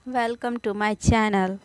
Welcome to my channel.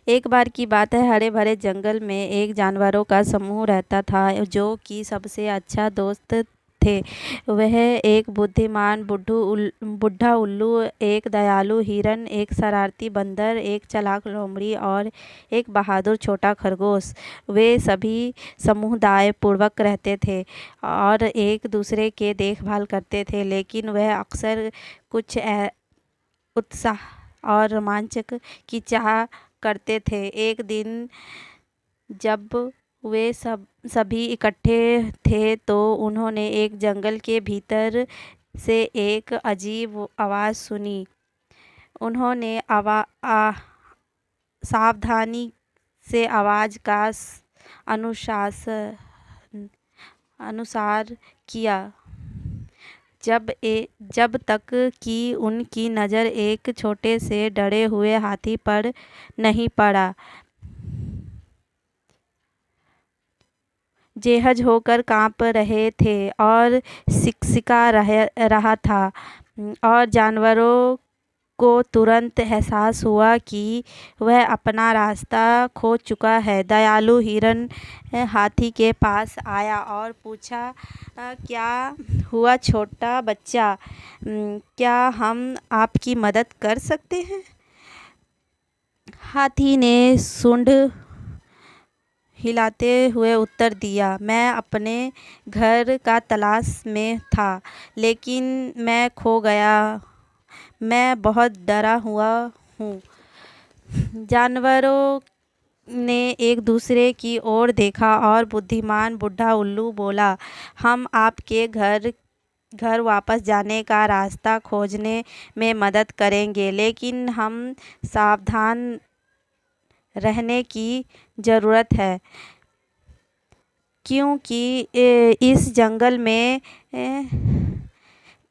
एक बार की बात है, हरे भरे जंगल में एक जानवरों का समूह रहता था जो कि सबसे अच्छा दोस्त थे। वह एक बुद्धिमान बुढ़ा उल्लू, एक दयालु हिरन, एक शरारती बंदर, एक चालाक लोमड़ी और एक बहादुर छोटा खरगोश। वे सभी समुदाय पूर्वक रहते थे और एक दूसरे के देखभाल करते थे, लेकिन वह अक्सर कुछ उत्साह और रोमांचक की चाह करते थे। एक दिन जब वे सभी इकट्ठे थे तो उन्होंने एक जंगल के भीतर से एक अजीब आवाज़ सुनी। उन्होंने सावधानी से आवाज़ का अनुसार किया, जब तक कि उनकी नज़र एक छोटे से डरे हुए हाथी पर नहीं पड़ा। जेहज होकर काँप रहे थे और सिकसिका रहा था, और जानवरों को तुरंत एहसास हुआ कि वह अपना रास्ता खो चुका है। दयालु हिरन हाथी के पास आया और पूछा, क्या हुआ छोटा बच्चा? क्या हम आपकी मदद कर सकते हैं? हाथी ने सूंड हिलाते हुए उत्तर दिया, मैं अपने घर का तलाश में था, लेकिन मैं खो गया। मैं बहुत डरा हुआ हूँ। जानवरों ने एक दूसरे की ओर देखा और बुद्धिमान बुढ़ा उल्लू बोला, हम आपके घर वापस जाने का रास्ता खोजने में मदद करेंगे, लेकिन हम सावधान रहने की ज़रूरत है, क्योंकि इस जंगल में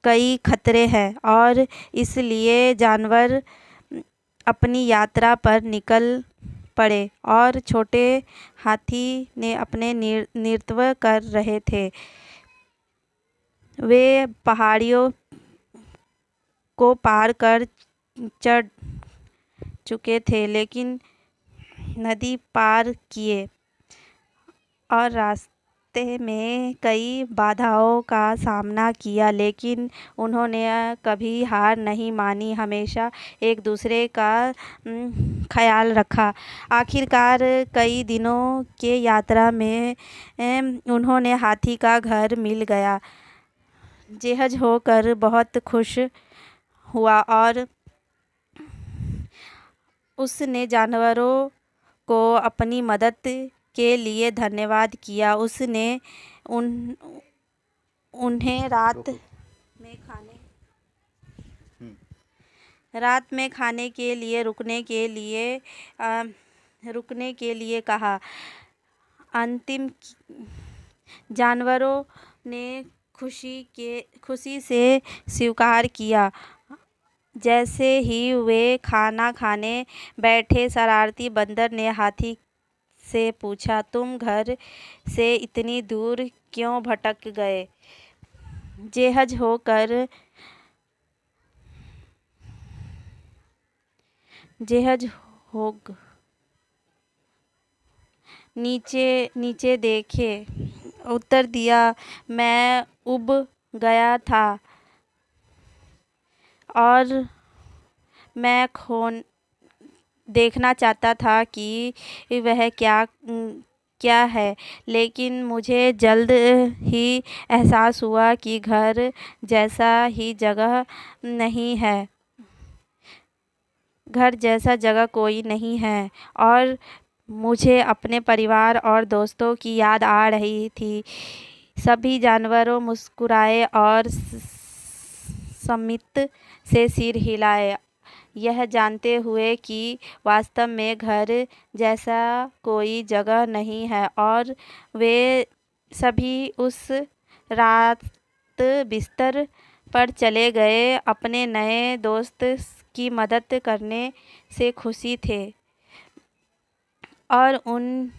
कई खतरे हैं और इसलिए जानवर अपनी यात्रा पर निकल पड़े। और छोटे हाथी ने अपने नेतृत्व कर रहे थे। वे पहाड़ियों को पार कर चढ़ चुके थे, लेकिन नदी पार किए और रास्ते में कई बाधाओं का सामना किया, लेकिन उन्होंने कभी हार नहीं मानी, हमेशा एक दूसरे का ख्याल रखा। आखिरकार कई दिनों के यात्रा में उन्होंने हाथी का घर मिल गया। जेहज होकर बहुत खुश हुआ और उसने जानवरों को अपनी मदद के लिए धन्यवाद किया। उसने उन्हें रात में खाने के लिए रुकने के लिए कहा। अंतिम जानवरों ने खुशी से स्वीकार किया। जैसे ही वे खाना खाने बैठे, शरारती बंदर ने हाथी से पूछा, तुम घर से इतनी दूर क्यों भटक गए? जेहज होग नीचे देखे, उत्तर दिया, मैं उब गया था और मैं देखना चाहता था कि वह क्या है, लेकिन मुझे जल्द ही एहसास हुआ कि घर जैसा जगह कोई नहीं है, और मुझे अपने परिवार और दोस्तों की याद आ रही थी। सभी जानवरों मुस्कुराए और सम्मित से सिर हिलाए, यह जानते हुए कि वास्तव में घर जैसा कोई जगह नहीं है, और वे सभी उस रात बिस्तर पर चले गए, अपने नए दोस्त की मदद करने से खुशी थे और उन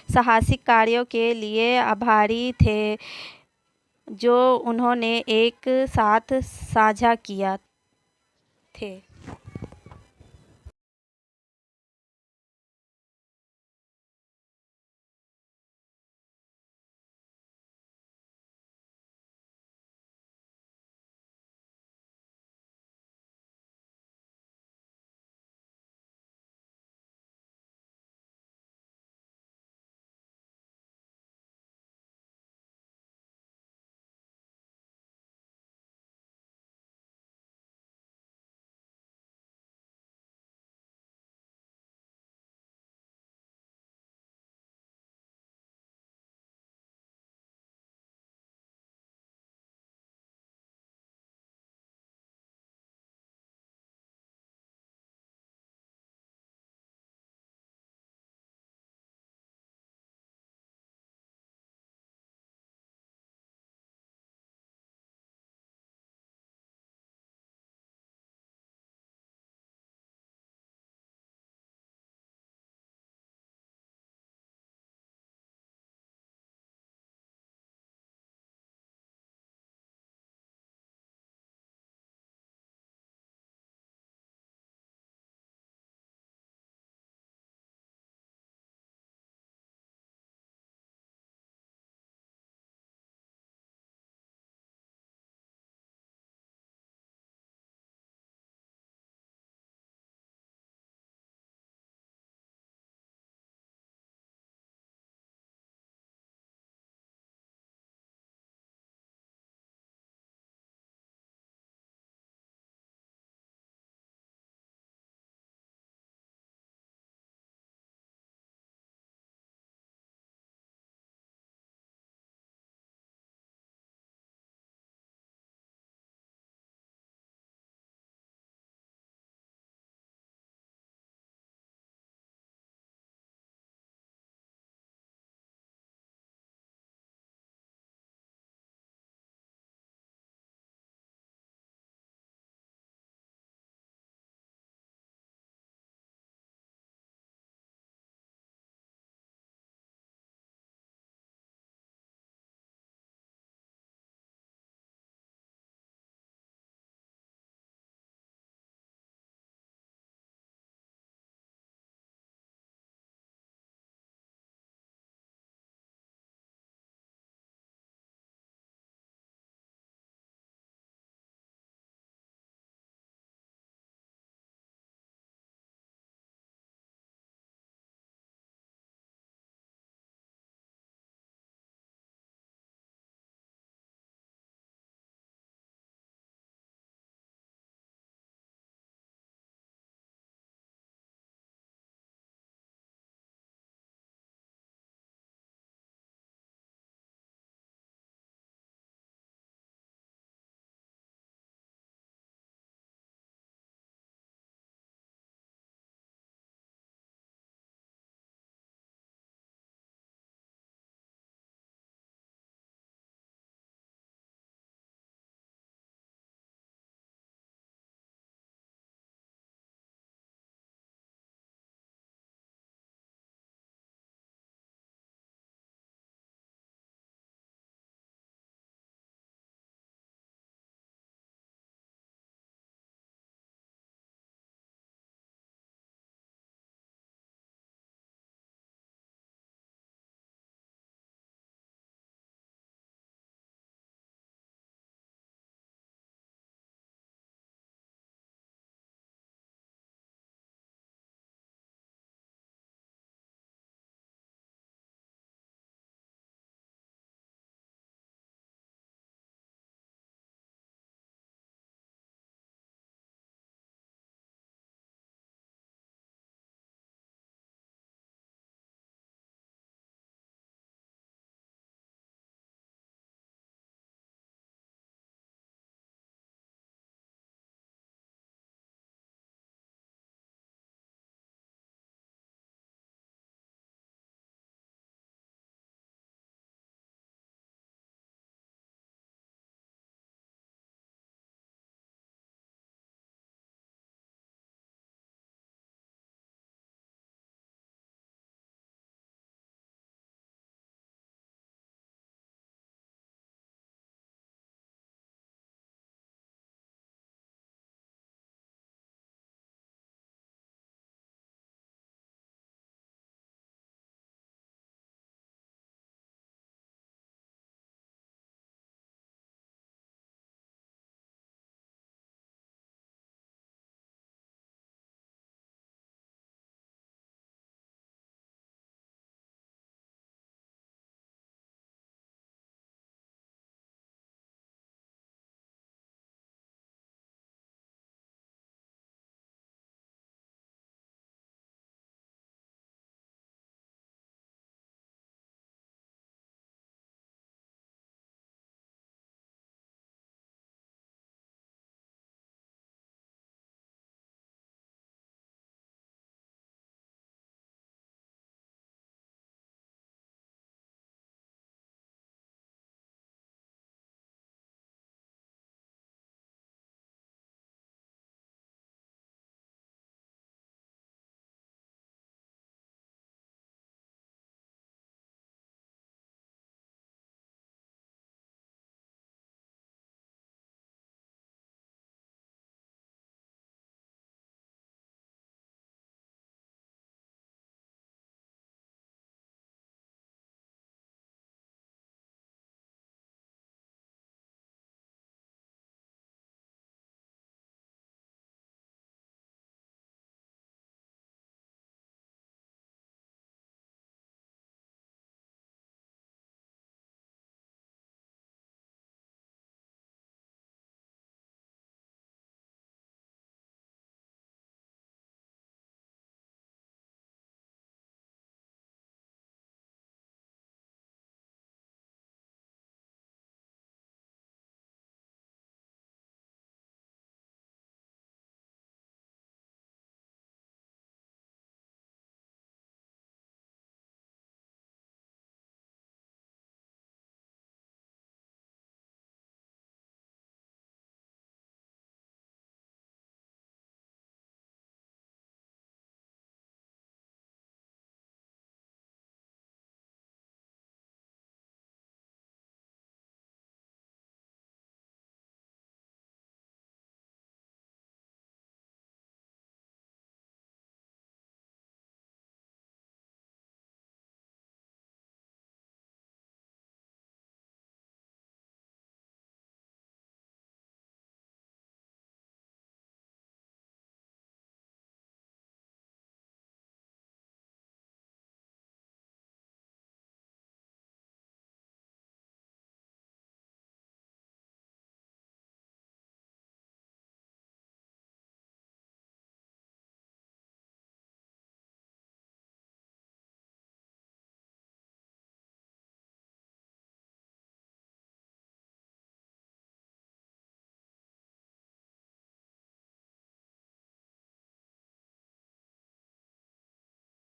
साहसिक कार्यों के लिए आभारी थे जो उन्होंने एक साथ साझा किया थे।